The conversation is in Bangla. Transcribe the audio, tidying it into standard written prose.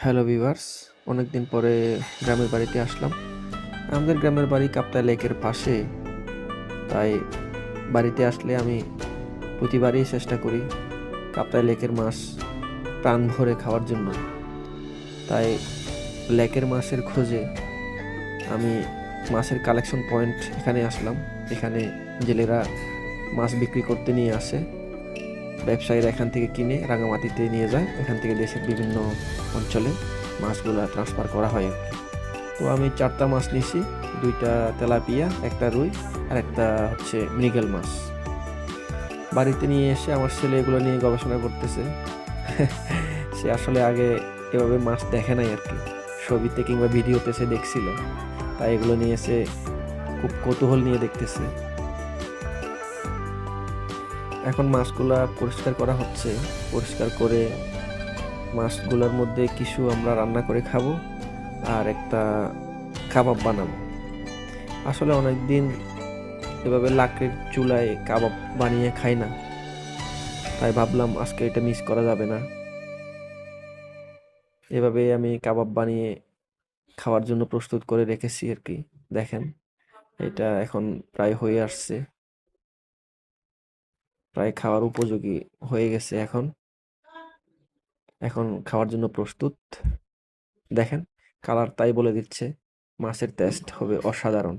হ্যালো ভিউয়ার্স, অনেকদিন পরে গ্রামের বাড়িতে আসলাম। আমাদের গ্রামের বাড়ি কাপ্তাই লেকের পাশে। তাই বাড়িতে আসলে আমি প্রতিবারই চেষ্টা করি কাপ্তাই লেকের মাছ প্রাণ ভরে খাওয়ার জন্য। তাই লেকের মাছের খোঁজে আমি মাছের কালেকশন পয়েন্ট এখানে আসলাম। এখানে জেলেরা মাছ বিক্রি করতে নিয়ে আসে, ব্যবসায়ীরা এখান থেকে কিনে রাঙামাটিতে নিয়ে যায়। এখান থেকে দেশের বিভিন্ন অঞ্চলে মাছগুলো ট্রান্সফার করা হয় আর কি। তো আমি 4টা মাছ নিয়েছি, 2টা তেলাপিয়া, একটা রুই আর একটা হচ্ছে মৃগেল মাছ। বাড়িতে নিয়ে এসে আমার ছেলে এগুলো নিয়ে গবেষণা করতেছে। সে আসলে আগে এভাবে মাছ দেখে নাই আর কি, ছবিতে কিংবা ভিডিওতে সে দেখছিল, তাই এগুলো নিয়ে এসে খুব কৌতূহল নিয়ে দেখতেছে। এখন মাছগুলা পরিষ্কার করা হচ্ছে। পরিষ্কার করে মাছগুলোর মধ্যে কিছু আমরা রান্না করে খাবো আর একটা কাবাব বানাবো। আসলে অনেকদিন এভাবে লাকড়ির চুলায় কাবাব বানিয়ে খাই না, তাই ভাবলাম আজকে এটা মিস করা যাবে না। এভাবে আমি কাবাব বানিয়ে খাওয়ার জন্য প্রস্তুত করে রেখেছি আর কি। দেখেন, এটা এখন প্রায় হয়ে আসছে, প্রায় খাওয়ার উপযোগী হয়ে গেছে। এখন এখন খাওয়ার জন্য প্রস্তুত। দেখেন, কালার তাই বলে দিচ্ছে মাছের টেস্ট হবে অসাধারণ।